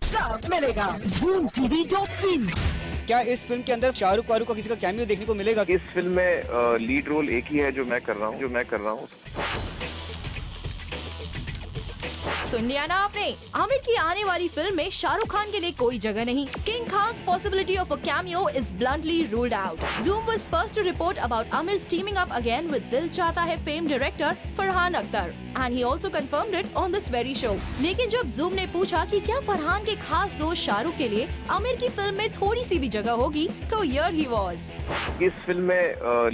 सब मिलेगा ZoomTV.in। क्या इस फिल्म के अंदर शाहरुख वारू का किसी का कैमियो देखने को मिलेगा? इस फिल्म में लीड रोल एक ही है जो मैं कर रहा हूँ। सुन लिया ना आपने, आमिर की आने वाली फिल्म में शाहरुख खान के लिए कोई जगह नहीं। King Khan's possibility of a cameo is bluntly ruled out. Zoom was first to report about Amir's teaming up again with Dil Chahta Hai fame director Farhan Akhtar, and he also confirmed it on this very show. लेकिन जब Zoom ने पूछा कि क्या फरहान के खास दोस्त शाहरुख के लिए आमिर की फिल्म में थोड़ी सी भी जगह होगी, तो here he was. इस फिल्म में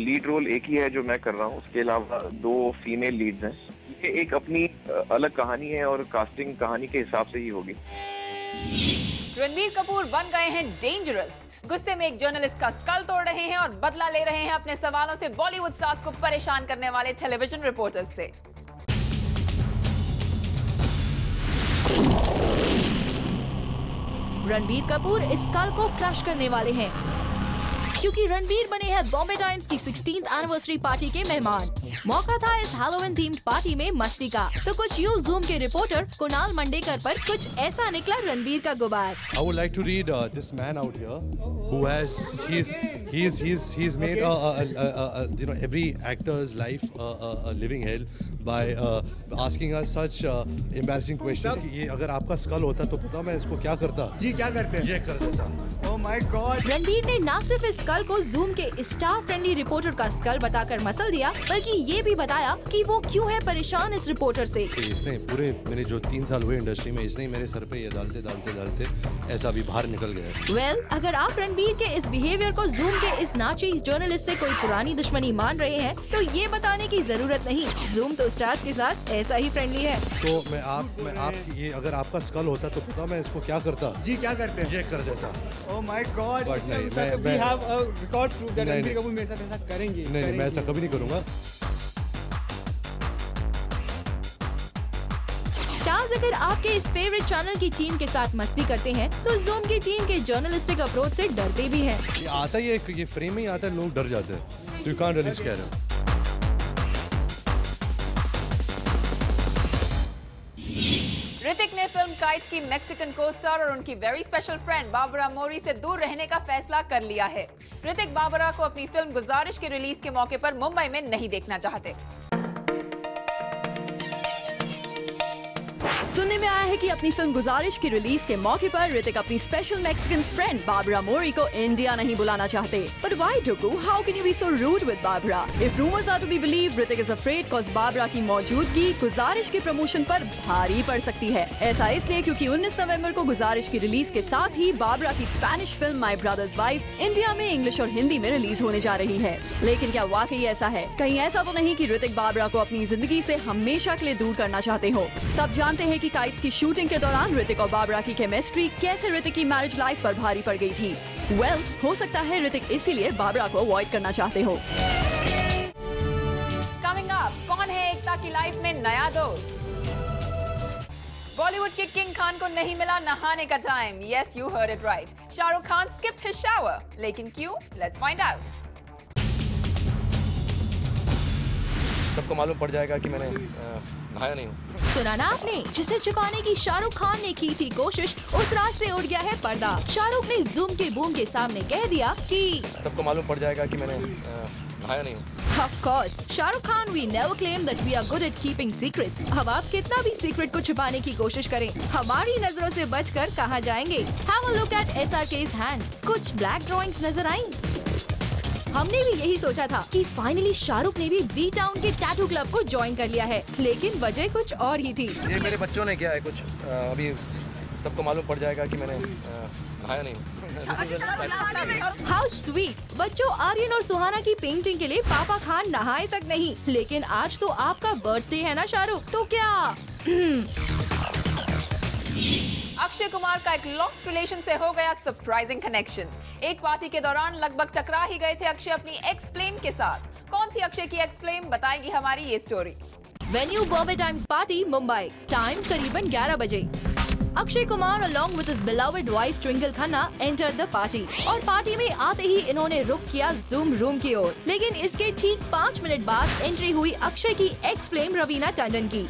लीड रोल एक ही है जो मैं कर रहा हूँ, उसके अलावा 2 फीमेल लीड्स हैं। ये एक अपनी अलग कहानी है और कास्टिंग कहानी के हिसाब से ही होगी। रणबीर कपूर बन गए हैं डेंजरस। गुस्से में एक जर्नलिस्ट का स्कल तोड़ रहे हैं और बदला ले रहे हैं अपने सवालों से बॉलीवुड स्टार्स को परेशान करने वाले टेलीविजन रिपोर्टर्स से। रणबीर कपूर इस स्कल को क्रश करने वाले हैं, क्योंकि रणबीर बने हैं बॉम्बे टाइम्स की 16th एनिवर्सरी पार्टी के मेहमान। मौका था इस हैलोवीन थीम्ड पार्टी में मस्ती का, तो कुछ यूं जूम के रिपोर्टर कुणाल मंडेकर पर कुछ ऐसा निकला रणबीर का गुबार। I would like to read this man out here who has he's made you know every actor's life a living hell by asking us such embarrassing questions कि ये अगर आपका स्कल होता तो पता मैं इसको क्या करता। जी क्या करते हैं? ये कर देता। Oh my God! रणबीर ने न सिर्फ इस स्कल को जूम के स्टार फ्रेंडली रिपोर्टर का स्कल बताकर मसल दिया, बल्कि ये भी बताया कि वो क्यों है परेशान इस रिपोर्टर से। इसने पूरे मेरे जो 3 साल हुए इंडस्ट्री में, इसने मेरे सर पे ये डालते ऐसा भी बाहर निकल गया। वेल, अगर आप रणबीर के इस बिहेवियर को जूम के इस नाची जर्नलिस्ट से कोई पुरानी दुश्मनी मान रहे हैं, तो ये बताने की जरूरत नहीं, जूम तो स्टार्स के साथ ऐसा ही फ्रेंडली है। तो मैं आप ये अगर आपका स्कल होता तो पता मैं इसको क्या करता। जी क्या करते हैं? ये कर देता। Oh my God! But नहीं, we have a record proof that नहीं, रणबीर कपूर मेरे साथ ऐसा करेंगे। नहीं, मैं ऐसा कभी नहीं करूँगा। स्टार्स अगर आपके इस फेवरेट चैनल की टीम के साथ मस्ती करते हैं, तो जूम की टीम के जर्नलिस्टिक अप्रोच से डरते भी हैं। ये आता ही ये फ्रेम में ही आता है, लोग डर जाते हैं। तो you can't really square him. Hrithik ने फिल्म काइट्स की मैक्सिकन कोस्टार और उनकी वेरी स्पेशल फ्रेंड बाबरा मोरी से दूर रहने का फैसला कर लिया है। ऋतिक बाबरा को अपनी फिल्म गुजारिश के रिलीज के मौके पर मुंबई में नहीं देखना चाहते। सुनने में आया है कि अपनी फिल्म गुजारिश की रिलीज के मौके पर ऋतिक अपनी स्पेशल मैक्सिकन फ्रेंड बाबरा मोरी को इंडिया नहीं बुलाना चाहते। But why, Dugu? How can you be so rude with Barbara? If rumors are to be believed, Hrithik is afraid cause Babra की मौजूदगी गुजारिश के प्रमोशन पर भारी पड़ सकती है। ऐसा इसलिए क्योंकि 19 नवंबर को गुजारिश की रिलीज के साथ ही बाबरा की स्पेनिश फिल्म माई ब्रदर्स वाइफ इंडिया में इंग्लिश और हिंदी में रिलीज होने जा रही है। लेकिन क्या वाकई ऐसा है? कहीं ऐसा तो नहीं कि ऋतिक बाबरा को अपनी जिंदगी से हमेशा के लिए दूर करना चाहते हो? सब जानते हैं कि काइट्स की शूटिंग के दौरान ऋतिक और बाबरा की केमिस्ट्री कैसे ऋतिक की मैरिज लाइफ पर भारी पड़ गई थी। वेल, हो सकता है ऋतिक इसीलिए बाबरा को अवॉइड करना चाहते हो। कमिंग अप, कौन है एकता की लाइफ में नया दोस्त? बॉलीवुड के किंग खान को नहीं मिला नहाने का time. Yes, you heard it right. Shahrukh Khan skipped his shower. लेकिन क्यों? Let's find out. सबको मालूम पड़ जाएगा कि मैंने नहाया नहीं हूँ। सुना ना आपने, जिसे छुपाने की शाहरुख खान ने की थी कोशिश, उस रात से उड़ गया है पर्दा। शाहरुख ने जूम के बूम के सामने कह दिया कि सबको मालूम पड़ जाएगा कि मैंने नहाया नहीं हूँ। Of course, Shahrukh Khan, we never claim that we are good at keeping secrets. अब आप कितना भी सीक्रेट को छुपाने की कोशिश करें, हमारी नजरों से बचकर कहाँ जाएंगे? Have a look at SRK's hand. कुछ ब्लैक ड्रॉइंग्स नजर आई? हमने भी यही सोचा था कि फाइनली शाहरुख ने भी बी टाउन के टैटू क्लब को ज्वाइन कर लिया है, लेकिन वजह कुछ और ही थी। ये मेरे बच्चों ने किया है कुछ, अभी सबको मालूम पड़ जाएगा कि मैंने नहाया नहीं हूँ। How sweet! बच्चों, आर्यन और सुहाना की पेंटिंग के लिए पापा खान नहाए तक नहीं, लेकिन आज तो आपका बर्थडे है ना शाहरुख, तो क्या अक्षय कुमार का एक लॉस्ट रिलेशन से हो गया सरप्राइजिंग कनेक्शन। एक पार्टी के दौरान लगभग टकरा ही गए थे अक्षय अपनी एक्स फ्लेम के साथ। कौन थी अक्षय की एक्स फ्लेम, बताएगी हमारी ये story. Venue Bombay times party, Mumbai. Time करीबन 11 बजे। Akshay Kumar along with his beloved wife Twinkle Khanna entered the party और पार्टी में आते ही इन्होंने रुख किया जूम रूम की ओर। लेकिन इसके ठीक 5 मिनट बाद एंट्री हुई अक्षय की एक्स फ्लेम रवीना टंडन की।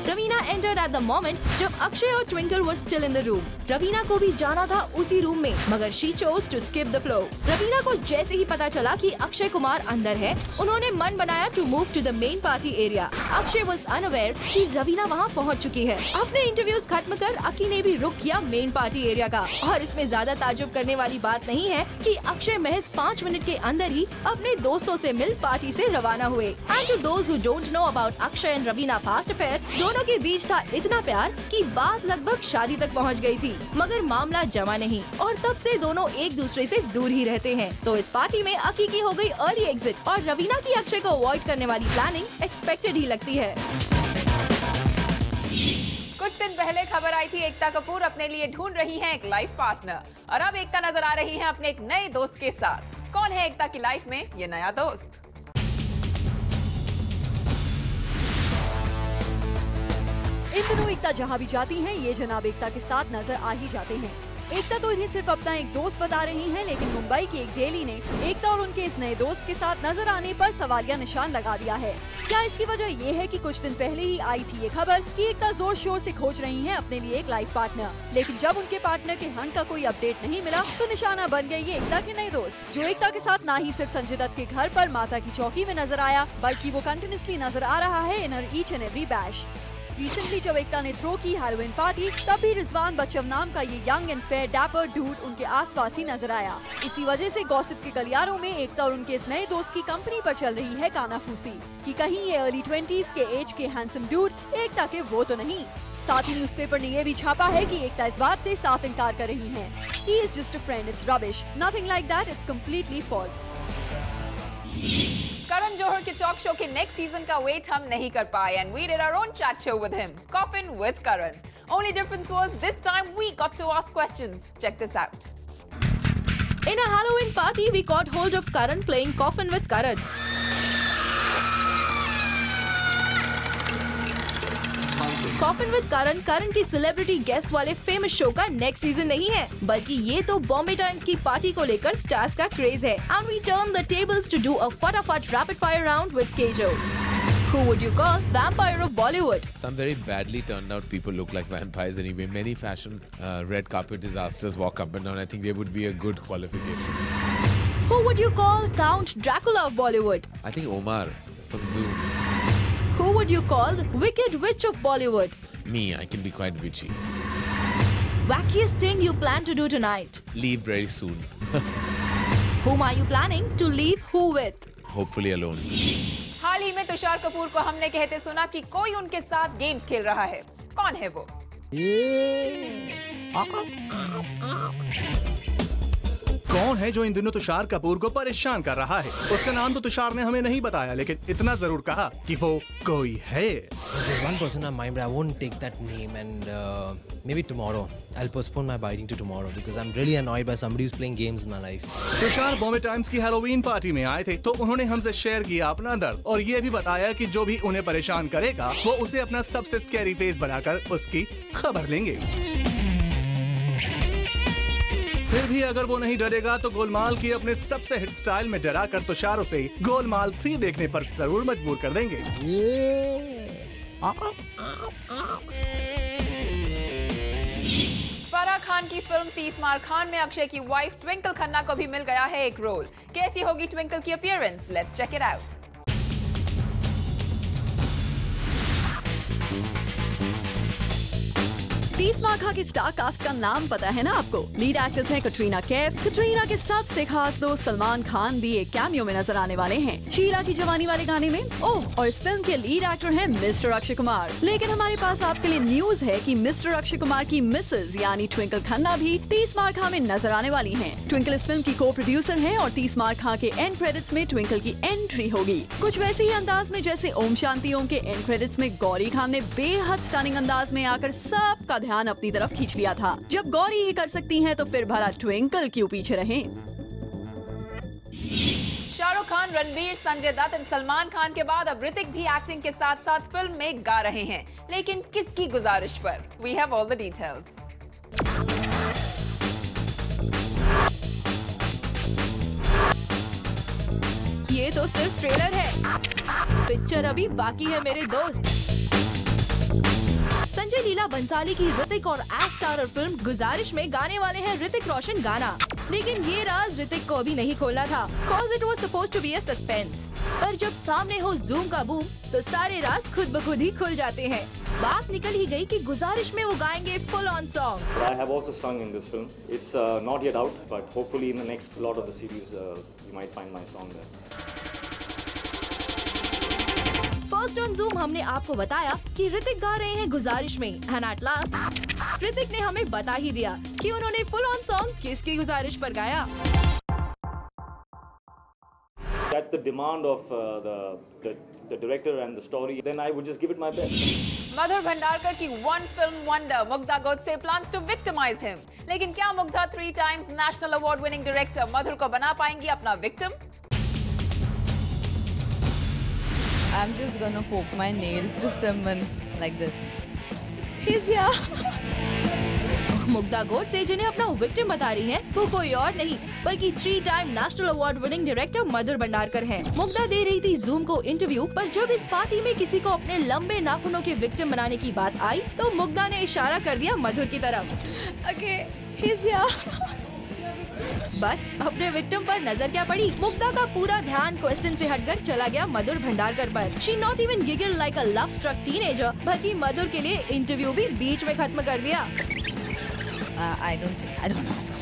Raveena entered at the moment जब अक्षय और Twinkle were still in the room. Raveena को भी जाना था उसी रूम में, मगर she chose to skip the flow. Raveena को जैसे ही पता चला कि अक्षय कुमार अंदर है, उन्होंने मन बनाया to move to the main party area. Akshay was unaware कि रवीना वहां पहुंच चुकी है। अपने इंटरव्यूज खत्म कर अकी ने भी रुक किया मेन पार्टी एरिया का। और इसमें ज्यादा ताज्जुब करने वाली बात नहीं है कि अक्षय महज 5 मिनट के अंदर ही अपने दोस्तों से मिल पार्टी से रवाना हुए। And to those who don't know about Akshay and Raveena past affair, दोनों के बीच था इतना प्यार कि बात लगभग शादी तक पहुंच गई थी, मगर मामला जमा नहीं और तब से दोनों एक दूसरे से दूर ही रहते हैं। तो इस पार्टी में अकी की हो गई अर्ली एग्जिट और रवीना की अक्षय को अवॉइड करने वाली प्लानिंग एक्सपेक्टेड ही लगती है। कुछ दिन पहले खबर आई थी एकता कपूर अपने लिए ढूंढ रही हैं एक लाइफ पार्टनर, और अब एकता नजर आ रही हैं अपने एक नए दोस्त के साथ। कौन है एकता की लाइफ में ये नया दोस्त? इन दिनों एकता जहाँ भी जाती हैं, ये जनाब एकता के साथ नजर आ ही जाते हैं। एकता तो इन्हें सिर्फ अपना एक दोस्त बता रही हैं, लेकिन मुंबई की एक डेली ने एकता और उनके इस नए दोस्त के साथ नजर आने पर सवालिया निशान लगा दिया है। क्या इसकी वजह ये है कि कुछ दिन पहले ही आई थी ये खबर कि एकता जोर शोर से खोज रही हैं अपने लिए एक लाइफ पार्टनर, लेकिन जब उनके पार्टनर के हंट का कोई अपडेट नहीं मिला तो निशाना बन गए ये एकता के नए दोस्त, जो एकता के साथ ना ही सिर्फ संजय दत्त के घर पर माता की चौकी में नजर आया, बल्कि वो कंटिन्यूसली नजर आ रहा है in her each and every bash. Recently जब एकता ने थ्रो की हैलोवीन पार्टी, तब भी रिजवान बच्चव नाम का ये young and fair dapper dude उनके आसपास ही नजर आया। इसी वजह से गॉसिप के गलियारों में एकता और उनके इस नए दोस्त की कंपनी पर चल रही है कानाफूसी कि कहीं ये अर्ली 20s के एज के हैंडसम डूड एकता के वो तो नहीं। साथ ही न्यूज़पेपर ने ये भी छापा है कि एकता इस बात से साफ इनकार कर रही हैं। He is just a friend, it's rubbish, nothing like that, it's completely false. Karan Johar के टॉक शो के नेक्स्ट सीजन का वेट हम नहीं कर पाए and we did our own chat show with him, Coffin with Karan. Only difference was this time we got to ask questions. Check this out. In a Halloween party, we caught hold of Karan playing Coffin with Karan. Coffin with Karan Karan की celebrity guest वाले famous show का next season नहीं है, बल्कि ये तो Bombay times की party को लेकर स्टार्स का क्रेज है। And we turn the tables to do a फटाफट rapid fire round with KJo. Who would you call vampire of Bollywood? Some very badly turned out people look like vampires anyway. Many fashion red carpet disasters walk up and down. I think they would be a good qualification. Who would you call Count Dracula of Bollywood? I think Omar from Zoom. Who would you call Wicked Witch of Bollywood? Me, I can be quite witchy. Wackiest thing you plan to do tonight? Leave very soon. Whom are you planning to leave who with? Hopefully alone. हाल ही में तुषार कपूर को हमने कहते सुना कि कोई उनके साथ games खेल रहा है। कौन है वो? कौन है जो इन दिनों तुषार कपूर को परेशान कर रहा है? उसका नाम तो तुषार ने हमें नहीं बताया, लेकिन इतना जरूर कहा कि वो कोई है। There's one person on my mind, but I won't take that name, and maybe tomorrow. I'll postpone my biting to tomorrow because I'm really annoyed by somebody who's playing games in my life. Tushar Bombay times की Halloween party में आए थे, तो उन्होंने हमसे share किया अपना दर्द और ये भी बताया कि जो भी उन्हें परेशान करेगा वो उसे अपना सबसे स्कैरी फेस बनाकर उसकी खबर लेंगे। फिर भी अगर वो नहीं डरेगा तो गोलमाल की अपने सबसे हिट स्टाइल में डरा कर तुषार उसे गोलमाल 3 देखने पर जरूर मजबूर कर देंगे। फराह खान की फिल्म 30 मार खान में अक्षय की वाइफ ट्विंकल खन्ना को भी मिल गया है एक रोल। कैसी होगी ट्विंकल की appearance? Let's check it out. 30 Maar Khan की स्टार कास्ट का नाम पता है ना आपको? लीड एक्टर्स हैं कटरीना कैफ। कटरीना के सबसे खास दोस्त सलमान खान भी एक कैमियो में नजर आने वाले हैं, शीला की जवानी वाले गाने में। ओह, और इस फिल्म के लीड एक्टर हैं मिस्टर अक्षय कुमार। लेकिन हमारे पास आपके लिए न्यूज है कि मिस्टर अक्षय कुमार की मिसेज यानी ट्विंकल खन्ना भी 30 मार खान में नजर आने वाली हैं। ट्विंकल इस फिल्म की को प्रोड्यूसर हैं और 30 मार खान के एंड क्रेडिट्स में ट्विंकल की एंट्री होगी। कुछ वैसे ही अंदाज में जैसे ओम शांति ओम के एंड क्रेडिट्स में गौरी खान ने बेहद स्टनिंग अंदाज में आकर सबका ध्यान अपनी तरफ खींच लिया था। जब गौरी ही कर सकती हैं तो फिर भला ट्विंकल क्यों पीछे रहें? शाहरुख खान, रणबीर, संजय दत्त और सलमान खान के बाद अब ऋतिक भी एक्टिंग के साथ साथ फिल्म में गा रहे हैं, लेकिन किसकी गुजारिश पर? We have all the details. ये तो सिर्फ ट्रेलर है, पिक्चर अभी बाकी है मेरे दोस्त। संजय लीला बंसाली की ऋतिक और एश स्टारर फिल्म गुजारिश में गाने वाले हैं ऋतिक रोशन गाना, लेकिन ये राज ऋतिक को अभी नहीं खोलना था, cause it was supposed to be a suspense। पर जब सामने हो जूम का बूम तो सारे राज खुद ब खुद ही खुल जाते हैं। बात निकल ही गई कि गुजारिश में वो गाएंगे full on song. I have also sung in this film. It's not yet out, but hopefully in the next lot of the series you might find my song there. First on zoom हमने आपको बताया कि ऋतिक गा रहे हैं गुजारिश में, and at last Hrithik ने हमें बता ही दिया कि उन्होंने फुल ऑन सॉन्ग किसकी गुजारिश पर गाया। That's the demand of the director and the story. Then I would just give it my best. Madhur Bhandarkar की one film wonder Mugdha Godse plans to victimize him. लेकिन क्या Mugdha 3 times national award winning director Madhur को बना पाएंगी अपना victim? I'm just gonna poke my nails to someone like this. He's here. Mugdha Godse जिन्हें अपना victim बता रही हैं, वो कोई और नहीं बल्कि 3 time national award winning director Madhur Bhandarkar हैं। मुग्धा दे रही थी जूम को इंटरव्यू, पर जब इस पार्टी में किसी को अपने लंबे नाखूनों के विक्टिम बनाने की बात आई तो मुग्धा ने इशारा कर दिया मधुर की तरफ। Okay, he's here. बस अपने विक्टिम पर नजर क्या पड़ी, मुग्धा का पूरा ध्यान क्वेश्चन से हटकर चला गया मधुर भंडारकर पर। She not even giggled like a love struck teenager, बल्कि मधुर के लिए इंटरव्यू भी बीच में खत्म कर दिया। I don't ask.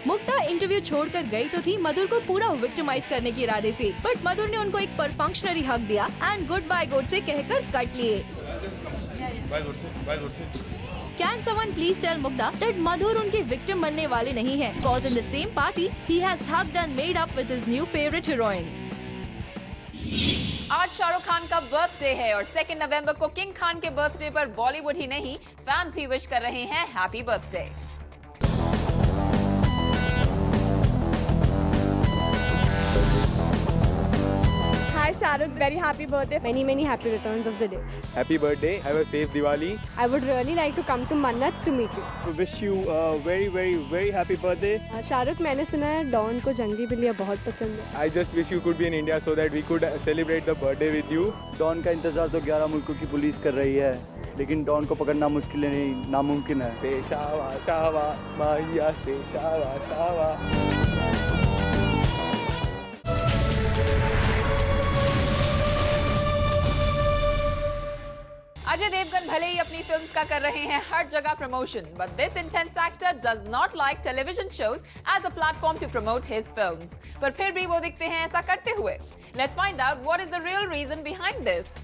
Mugdha interview छोड़कर गई तो थी मधुर को पूरा विक्टिमाइज करने के इरादे से, बट मधुर ने उनको एक परफंक्शनरी हक दिया एंड गुड बाय गोडसे कहकर कट लिए। Can someone please tell Mugdha that मधुर उनके विक्टिम बनने वाले नहीं हैं? Cause in the same party he has hugged and made up with his new favorite heroine. आज शाहरुख खान का बर्थडे है और 2 नवंबर को किंग खान के बर्थडे पर बॉलीवुड ही नहीं फैंस भी विश कर रहे हैं happy birthday. Hi Shahrukh, very happy birthday. Many happy returns of the day. Happy birthday. Have a safe Diwali. I would really like to come to Mannat to meet you. To wish you a very happy birthday. Shahrukh, मैंने सुना है don को जंगली बिल्लियाँ बहुत पसंद है। I just wish you could be in India so that we could celebrate the birthday with you. Don का इंतजार तो 11 मुल्कों की पुलिस कर रही है, लेकिन डॉन को पकड़ना मुश्किल नहीं, नामुमकिन है। से शावा शावा माहिया से शावा शावा। अजय देवगन भले ही अपनी फिल्म्स का कर रहे हैं हर जगह promotion, but this intense actor does not like television shows as a platform to promote his films. पर फिर भी वो दिखते हैं ऐसा करते हुए। Let's find out what is the real reason behind this.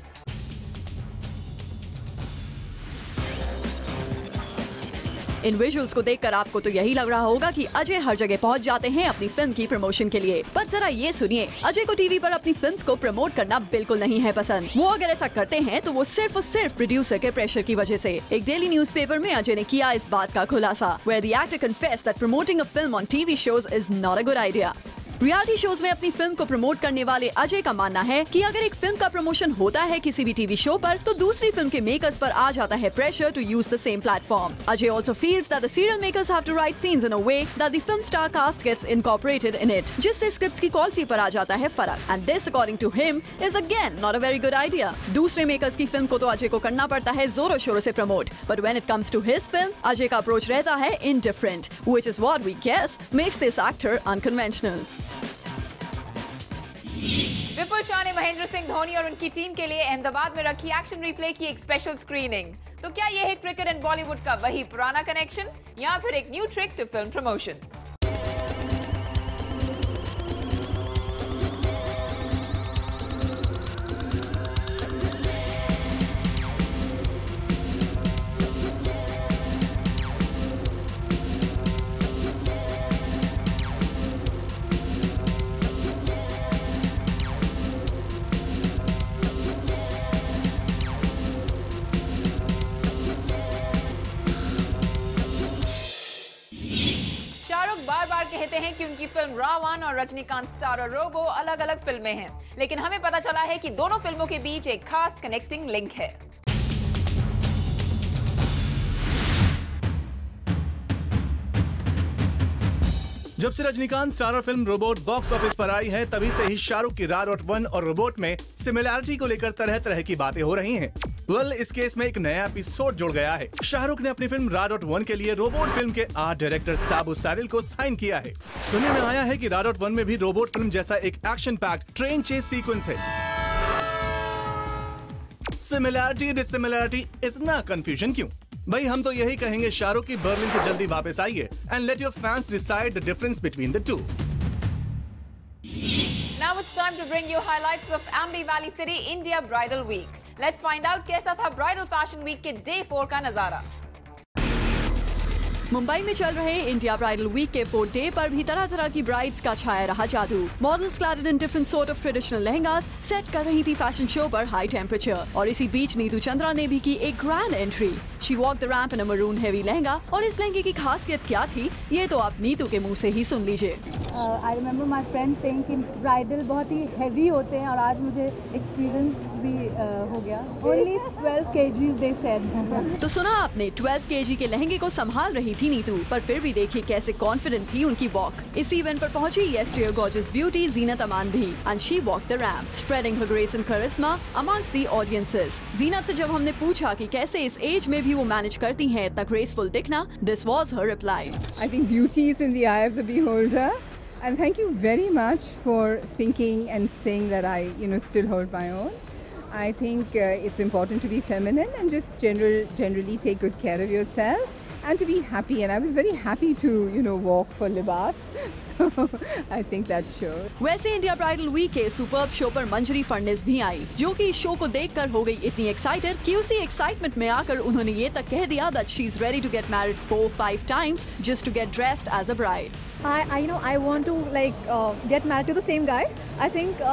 In visuals को देखकर आपको तो यही लग रहा होगा कि अजय हर जगह पहुंच जाते हैं अपनी फिल्म की प्रमोशन के लिए, पर जरा ये सुनिए, अजय को टीवी पर अपनी फिल्म्स को प्रमोट करना बिल्कुल नहीं है पसंद। वो अगर ऐसा करते हैं तो वो सिर्फ और सिर्फ प्रोड्यूसर के प्रेशर की वजह से। एक डेली न्यूज़पेपर में अजय ने किया इस बात का खुलासा, where the actor confessed that promoting a film on TV shows is not a good idea. Reality shows में अपनी फिल्म को प्रमोट करने वाले अजय का मानना है कि अगर एक फिल्म का प्रमोशन होता है किसी भी टीवी शो पर, तो दूसरी फिल्म के मेकर्स पर आ जाता है pressure to use the same platform. Ajay also feels that the serial makers have to write scenes in a way that the film star cast gets incorporated in it, जिससे scripts की quality पर आ जाता है फर्क। And this according to him is again not a very good idea. दूसरे makers की film को तो अजय को करना पड़ता है जोरों शोरों से promote, but when it comes to his film, Ajay का अप्रोच रहता है indifferent, which is what we guess makes this actor unconventional. Vipul Shah ने महेंद्र सिंह धोनी और उनकी टीम के लिए अहमदाबाद में रखी एक्शन रिप्ले की एक स्पेशल स्क्रीनिंग। तो क्या यह है क्रिकेट एंड बॉलीवुड का वही पुराना कनेक्शन, या फिर एक new trick to film promotion? बार कहते हैं कि उनकी फिल्म रावण और रजनीकांत स्टारर रोबो अलग अलग फिल्में हैं, लेकिन हमें पता चला है कि दोनों फिल्मों के बीच एक खास कनेक्टिंग लिंक है। जब से Rajinikanth starrer film robot box office पर आई है, तभी से ही शाहरुख की राडोट 1 और रोबोट में सिमिलैरिटी को लेकर तरह तरह की बातें हो रही हैं। इस केस में एक नया एपिसोड जुड़ गया है। शाहरुख ने अपनी फिल्म राडोट 1 के लिए रोबोट फिल्म के आर्ट डायरेक्टर साबू सारिल को साइन किया है। सुनने में आया है कि राडोट 1 में भी रोबोट फिल्म जैसा एक action packed train chess sequence है। सिमिलैरिटी डिससिमिलैरिटी, इतना कंफ्यूजन क्यों? भाई हम तो यही कहेंगे, शाहरुख की बर्लिन से जल्दी वापस आइए and let your fans decide the difference between the two. Now it's time to bring you highlights of Ambi Valley City India Bridal Week. Let's find out कैसा था Bridal Fashion Week के Day 4 का नजारा। मुंबई में चल रहे India bridal week के 4th day पर भी तरह तरह की ब्राइड्स का छाया रहा जादू। Models cladded in different sort of traditional lehengas set कर रही थी फैशन शो पर हाई टेम्परेचर। और इसी बीच नीतू चंद्रा ने भी की एक grand entry. She walk the ramp in a maroon heavy lehenga. और इस लहंगे की खासियत क्या थी, ये तो आप नीतू के मुंह से ही सुन लीजिए। I remember my friend saying कि ब्राइडल बहुत ही हैवी होते हैं, और आज मुझे एक्सपीरियंस भी हो गया। Only 12 kgs they said. तो सुना आपने, 12 kg के लहंगे को संभाल रही थी नीतू, पर फिर भी देखिए कैसे कॉन्फिडेंट थी उनकी वॉक। इस इवेंट पर पहुंची yesterday gorgeous beauty Zeenat Aman भी, and she walk the ramp spreading her grace and charisma amongst the audiences. Zeenat से जब हमने पूछा कि कैसे इस एज में भी वो मैनेज करती हैं इतना ग्रेसफुल दिखना, this was her reply. I think beauty is in the eye of the beholder, and thank you very much for thinking and saying that I, still hold my own. I think it's important to be feminine and just generally take good care of yourself and to be happy. And I was very happy to, walk for Libas. So I think that showed. वैसे India bridal week के superb show पर मंजरी फडनेस भी आई, जो कि इस show को देखकर हो गई इतनी एक्साइटेड कि उसी एक्साइटमेंट में आकर उन्होंने ये तक कह दिया that she's ready to get married 4-5 times just to get dressed as a bride. I want to get married to the same guy. I think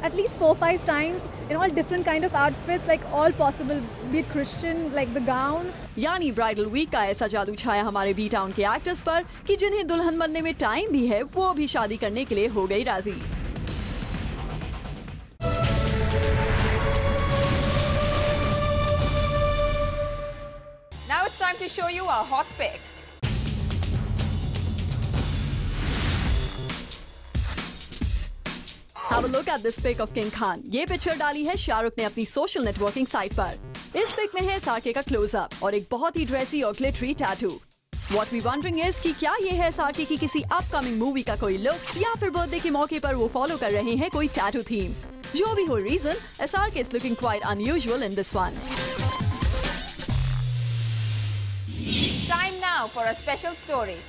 at least 4-5 times in all different kind of outfits, like all possible, be it Christian, like the gown. यानी bridal week का ऐसा जादू छाया हमारे B town के actors पर कि जिन्हें दुल्हन बनने में टाइम भी है, वो भी शादी करने के लिए हो गई राजी। Now it's time to show you our hot pick. Have a look at this pic of King Khan. ये पिक्चर डाली है शाहरुख ने अपनी सोशल नेटवर्किंग साइट पर। इस पिक में है सार्के का क्लोजअप और एक बहुत ही ड्रेसी और glittery tattoo. What we wondering is कि क्या ये है सार्के की किसी अपकमिंग मूवी का कोई लुक, या फिर बर्थडे के मौके पर वो फॉलो कर रहे हैं कोई टैटू थीम। जो भी हो reason, SRK is looking quite unusual in this one. Time now for a special story.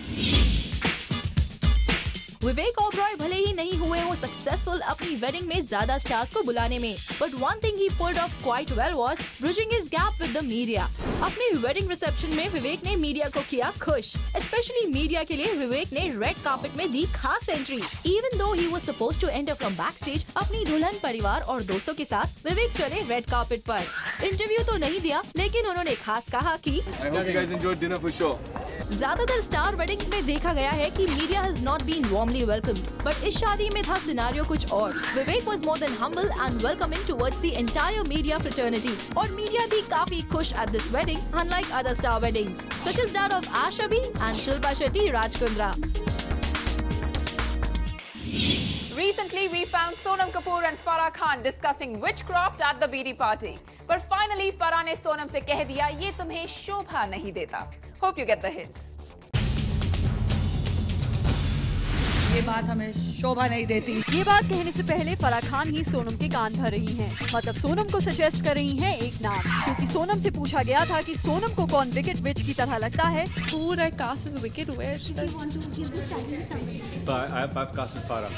Vivek Oberoi भले ही नहीं हुए वो सक्सेसफुल अपनी वेडिंग में ज्यादा स्टार्स को बुलाने में, but one thing he pulled off quite well was bridging his gap with the media. अपने वेडिंग रिसेप्शन में विवेक ने मीडिया को किया खुश। स्पेशली मीडिया के लिए विवेक ने रेड कार्पेट में दी खास entry. Even though he was supposed to enter from back stage, अपनी दुल्हन, परिवार और दोस्तों के साथ विवेक चले रेड कार्पेट पर। इंटरव्यू तो नहीं दिया, लेकिन उन्होंने खास कहा कि ज्यादातर स्टार वेडिंग्स में देखा गया है कि media has not been warmly welcome, but इस शादी में था सिनेरियो कुछ और। Vivek was more than humble and welcoming towards the entire media fraternity, और मीडिया भी काफी खुश at this wedding, unlike other star weddings such as that of Asha B and Shilpa Shetty Rajkundra. Recently, we found Sonam Kapoor and Farah Khan discussing witchcraft at the BD party. पर finally, Farah ने सोनम से कह दिया, ये तुम्हें शोभा नहीं देता। Hope you get the hint. ये बात हमें शोभा नहीं देती। ये बात कहने से पहले फराह खान ही सोनम के कान भर रही हैं। मतलब सोनम को सजेस्ट कर रही हैं एक नाम, क्योंकि सोनम से पूछा गया था कि सोनम को कौन विकेट विच की तरह लगता है।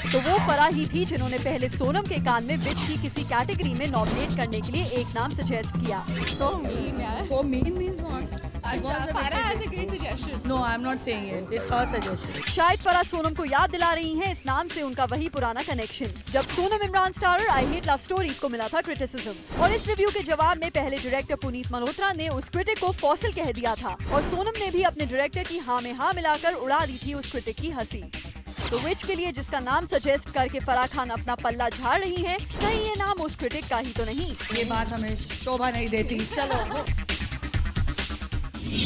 तो वो फराह ही थी जिन्होंने पहले सोनम के कान में विच की किसी कैटेगरी में नॉमिनेट करने के लिए एक नाम सजेस्ट किया। So mean means what? Farah has a great suggestion. No, I'm not saying it. It's her suggestion. शायद फराह सोनम को याद दिला रही हैं इस नाम से उनका वही पुराना कनेक्शन, जब Sonam Imran starrer I hate love stories को मिला था क्रिटिसिज्म। और इस रिव्यू के जवाब में पहले डायरेक्टर पुनीत मल्होत्रा ने उस क्रिटिक को फॉसिल कह दिया था, और सोनम ने भी अपने डायरेक्टर की हाँ में हाँ मिलाकर उड़ा दी थी उस क्रिटिक की हंसी। तो विच के लिए जिसका नाम सजेस्ट करके फराह खान अपना पल्ला झाड़ रही हैं, कहीं ये नाम उस क्रिटिक का ही तो नहीं। ये बात हमें शोभा नहीं देती। चलो